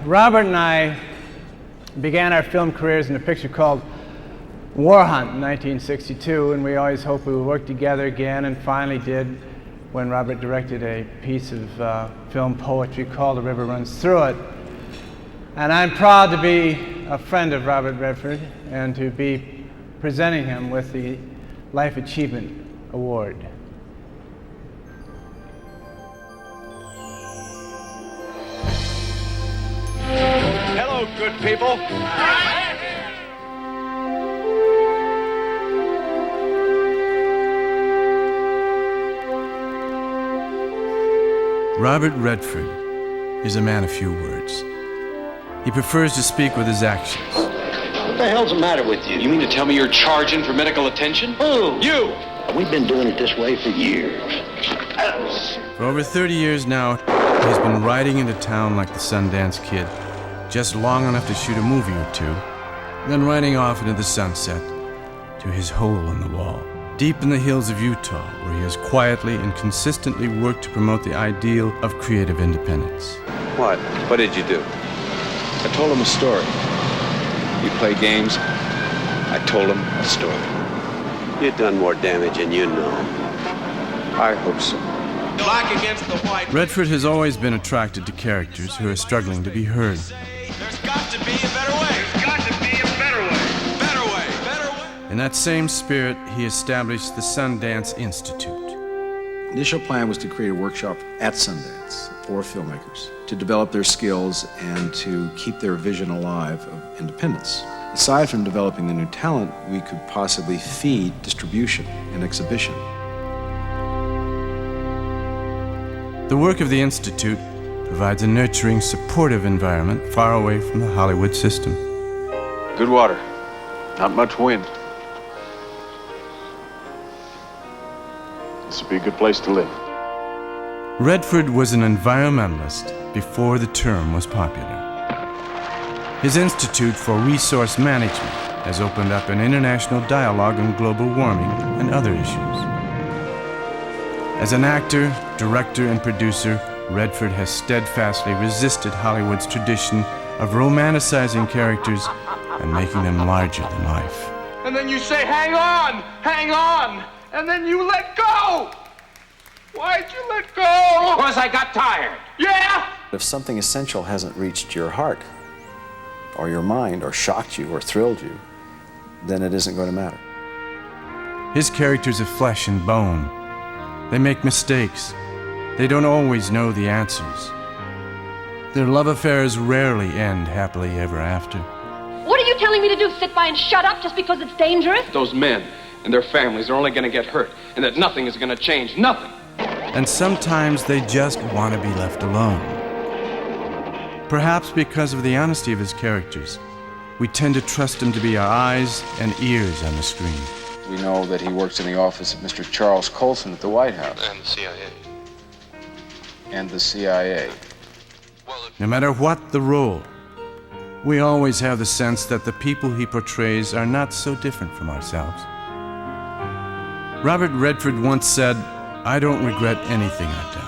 Robert and I began our film careers in a picture called War Hunt in 1962, and we always hoped we would work together again, and finally did when Robert directed a piece of film poetry called The River Runs Through It. And I'm proud to be a friend of Robert Redford and to be presenting him with the Life Achievement Award. Hello, good people. Robert Redford is a man of few words. He prefers to speak with his actions. What the hell's the matter with you? You mean to tell me you're charging for medical attention? Who? You! We've been doing it this way for years. For over 30 years now, he's been riding into town like the Sundance Kid, just long enough to shoot a movie or two, then riding off into the sunset to his hole in the wall, deep in the hills of Utah, where he has quietly and consistently worked to promote the ideal of creative independence. What? What did you do? I told him a story. You play games? I told him a story. You've done more damage than you know. I hope so. Black against the white. Redford has always been attracted to characters who are struggling to be heard. There's got to be a better way. There's got to be a better way. Better way. Better way. In that same spirit, he established the Sundance Institute. The initial plan was to create a workshop at Sundance for filmmakers to develop their skills and to keep their vision alive of independence. Aside from developing the new talent, we could possibly feed distribution and exhibition. The work of the Institute provides a nurturing, supportive environment far away from the Hollywood system. Good water. Not much wind. This would be a good place to live. Redford was an environmentalist before the term was popular. His Institute for Resource Management has opened up an international dialogue on global warming and other issues. As an actor, director, and producer, Redford has steadfastly resisted Hollywood's tradition of romanticizing characters and making them larger than life. And then you say, hang on, and then you let go. Why'd you let go? Because I got tired. Yeah? If something essential hasn't reached your heart, or your mind, or shocked you, or thrilled you, then it isn't going to matter. His characters are flesh and bone. They make mistakes. They don't always know the answers. Their love affairs rarely end happily ever after. What are you telling me to do? Sit by and shut up just because it's dangerous? Those men and their families are only going to get hurt, and that nothing is going to change. Nothing. And sometimes they just want to be left alone. Perhaps because of the honesty of his characters, we tend to trust him to be our eyes and ears on the screen. We know that he works in the office of Mr. Charles Colson at the White House. And the CIA. And the CIA. No matter what the role, we always have the sense that the people he portrays are not so different from ourselves. Robert Redford once said, "I don't regret anything I've done.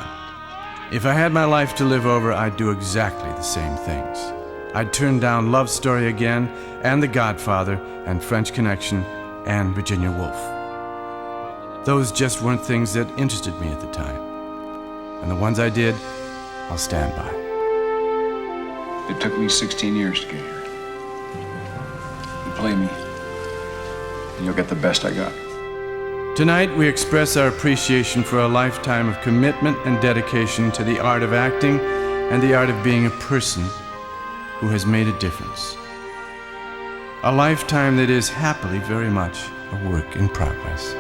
If I had my life to live over, I'd do exactly the same things. I'd turn down Love Story again, and The Godfather, and French Connection, and Virginia Woolf. Those just weren't things that interested me at the time. And the ones I did, I'll stand by." It took me 16 years to get here. You play me, and you'll get the best I got. Tonight, we express our appreciation for a lifetime of commitment and dedication to the art of acting and the art of being a person who has made a difference. A lifetime that is happily very much a work in progress.